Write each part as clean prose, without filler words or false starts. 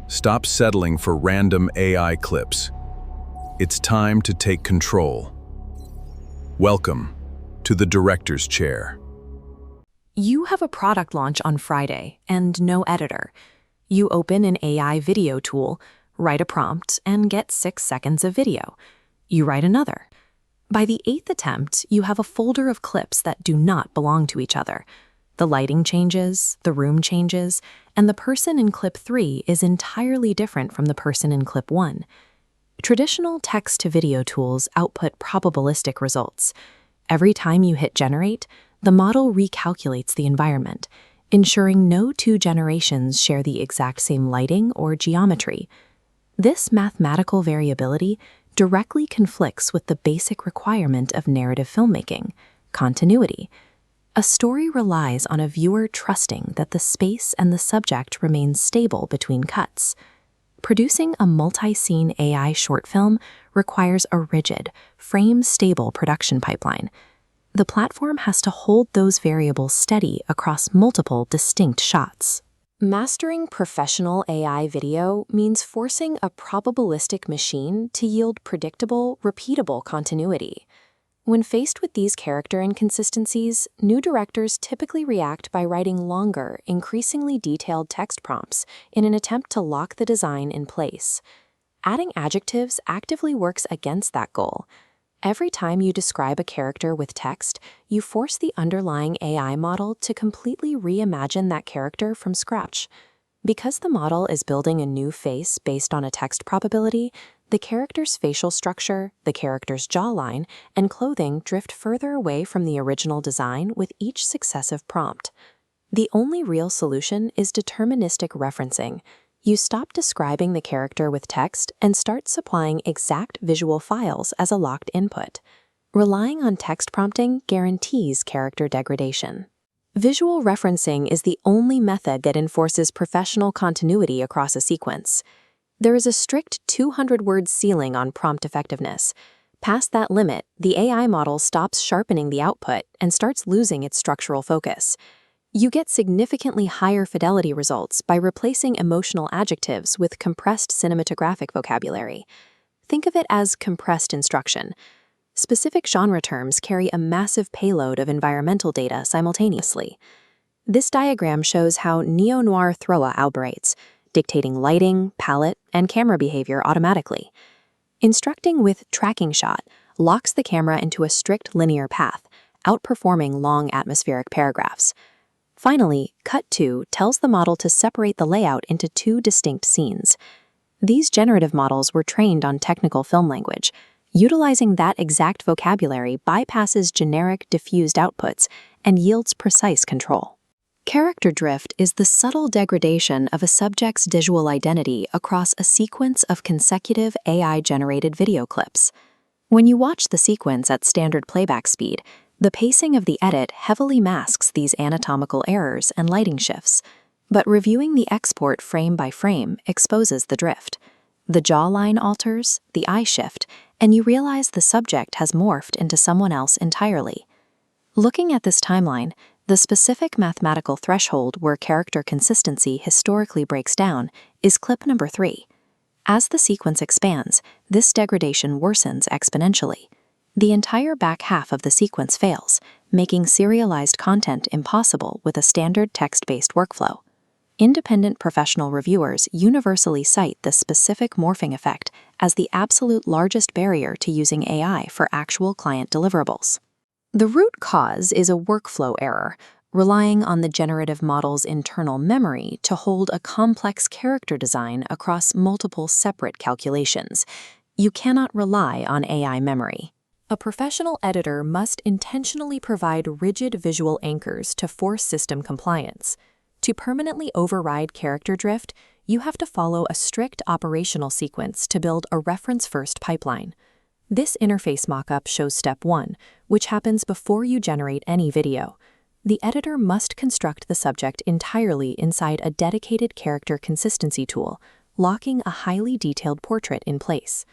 Stop settling for random AI clips. It's time to take control. Welcome to the director's chair. You have a product launch on Friday and no editor. You open an AI video tool, write a prompt, and get 6 seconds of video. You write another. By the 8th attempt, you have a folder of clips that do not belong to each other. The lighting changes, the room changes, and the person in clip 3 is entirely different from the person in clip 1. Traditional text-to-video tools output probabilistic results. Every time you hit generate, the model recalculates the environment, ensuring no two generations share the exact same lighting or geometry. This mathematical variability directly conflicts with the basic requirement of narrative filmmaking: continuity. A story relies on a viewer trusting that the space and the subject remain stable between cuts. Producing a multi-scene AI short film requires a rigid, frame-stable production pipeline. The platform has to hold those variables steady across multiple distinct shots. Mastering professional AI video means forcing a probabilistic machine to yield predictable, repeatable continuity. When faced with these character inconsistencies, new directors typically react by writing longer, increasingly detailed text prompts in an attempt to lock the design in place. Adding adjectives actively works against that goal. Every time you describe a character with text, you force the underlying AI model to completely reimagine that character from scratch. Because the model is building a new face based on a text probability, the character's facial structure, the character's jawline, and clothing drift further away from the original design with each successive prompt. The only real solution is deterministic referencing. You stop describing the character with text and start supplying exact visual files as a locked input. Relying on text prompting guarantees character degradation. Visual referencing is the only method that enforces professional continuity across a sequence. There is a strict 200-word ceiling on prompt effectiveness. Past that limit, the AI model stops sharpening the output and starts losing its structural focus. You get significantly higher fidelity results by replacing emotional adjectives with compressed cinematographic vocabulary. Think of it as compressed instruction. Specific genre terms carry a massive payload of environmental data simultaneously. This diagram shows how neo-noir throa operates, dictating lighting, palette, and camera behavior automatically. Instructing with tracking shot locks the camera into a strict linear path, outperforming long atmospheric paragraphs. Finally, Cut To tells the model to separate the layout into 2 distinct scenes. These generative models were trained on technical film language. Utilizing that exact vocabulary bypasses generic, diffused outputs and yields precise control. Character drift is the subtle degradation of a subject's visual identity across a sequence of consecutive AI-generated video clips. When you watch the sequence at standard playback speed, the pacing of the edit heavily masks these anatomical errors and lighting shifts, but reviewing the export frame by frame exposes the drift. The jawline alters, the eye shift, and you realize the subject has morphed into someone else entirely. Looking at this timeline, the specific mathematical threshold where character consistency historically breaks down is clip number 3. As the sequence expands, this degradation worsens exponentially. The entire back half of the sequence fails, making serialized content impossible with a standard text-based workflow. Independent professional reviewers universally cite the specific morphing effect as the absolute largest barrier to using AI for actual client deliverables. The root cause is a workflow error, relying on the generative model's internal memory to hold a complex character design across multiple separate calculations. You cannot rely on AI memory. A professional editor must intentionally provide rigid visual anchors to force system compliance. To permanently override character drift, you have to follow a strict operational sequence to build a reference-first pipeline. This interface mockup shows step 1, which happens before you generate any video. The editor must construct the subject entirely inside a dedicated character consistency tool, locking a highly detailed portrait in place.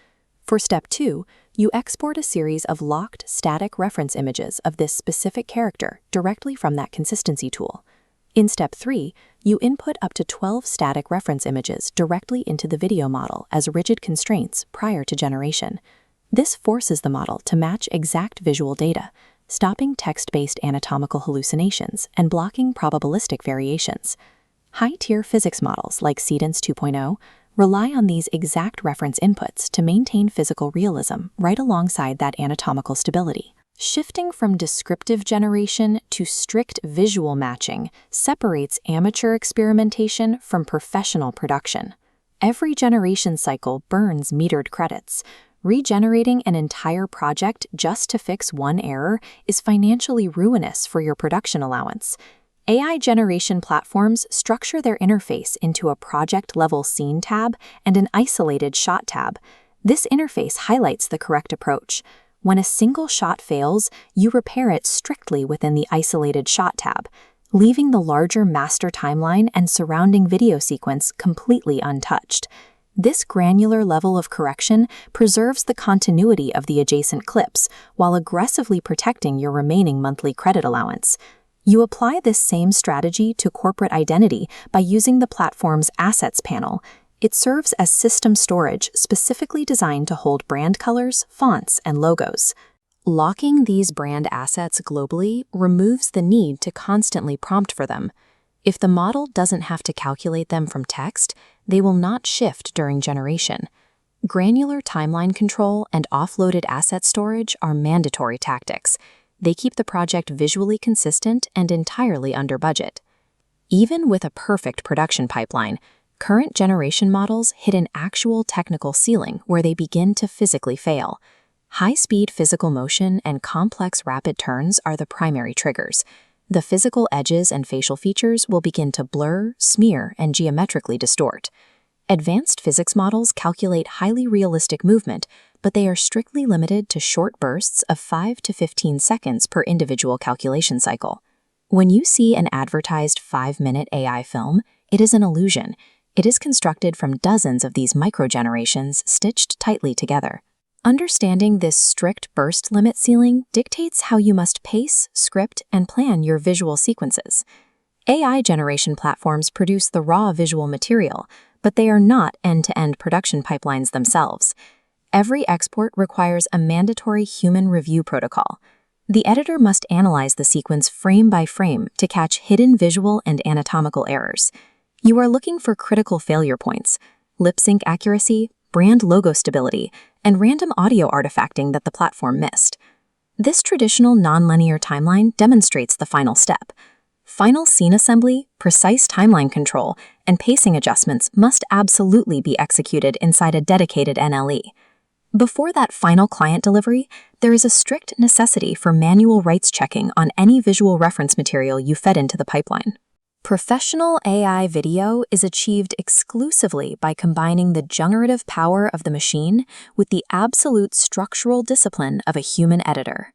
For step 2, you export a series of locked, static reference images of this specific character directly from that consistency tool. In Step 3, you input up to 12 static reference images directly into the video model as rigid constraints prior to generation. This forces the model to match exact visual data, stopping text-based anatomical hallucinations and blocking probabilistic variations. High-tier physics models like Seedance 2.0 rely on these exact reference inputs to maintain physical realism right alongside that anatomical stability. Shifting from descriptive generation to strict visual matching separates amateur experimentation from professional production. Every generation cycle burns metered credits. Regenerating an entire project just to fix one error is financially ruinous for your production allowance. AI generation platforms structure their interface into a project-level scene tab and an isolated shot tab. This interface highlights the correct approach. When a single shot fails, you repair it strictly within the isolated shot tab, leaving the larger master timeline and surrounding video sequence completely untouched. This granular level of correction preserves the continuity of the adjacent clips while aggressively protecting your remaining monthly credit allowance. You apply this same strategy to corporate identity by using the platform's Assets panel. It serves as system storage specifically designed to hold brand colors, fonts, and logos. Locking these brand assets globally removes the need to constantly prompt for them. If the model doesn't have to calculate them from text, they will not shift during generation. Granular timeline control and offloaded asset storage are mandatory tactics. They keep the project visually consistent and entirely under budget. Even with a perfect production pipeline, current generation models hit an actual technical ceiling where they begin to physically fail. High-speed physical motion and complex rapid turns are the primary triggers. The physical edges and facial features will begin to blur, smear, and geometrically distort. Advanced physics models calculate highly realistic movement, but they are strictly limited to short bursts of 5 to 15 seconds per individual calculation cycle. When you see an advertised 5-minute AI film, it is an illusion. It is constructed from dozens of these microgenerations stitched tightly together. Understanding this strict burst limit ceiling dictates how you must pace, script, and plan your visual sequences. AI generation platforms produce the raw visual material, but they are not end-to-end production pipelines themselves. Every export requires a mandatory human review protocol. The editor must analyze the sequence frame by frame to catch hidden visual and anatomical errors. You are looking for critical failure points, lip sync accuracy, brand logo stability, and random audio artifacting that the platform missed. This traditional nonlinear timeline demonstrates the final step. Final scene assembly, precise timeline control, and pacing adjustments must absolutely be executed inside a dedicated NLE. Before that final client delivery, there is a strict necessity for manual rights checking on any visual reference material you fed into the pipeline. Professional AI video is achieved exclusively by combining the generative power of the machine with the absolute structural discipline of a human editor.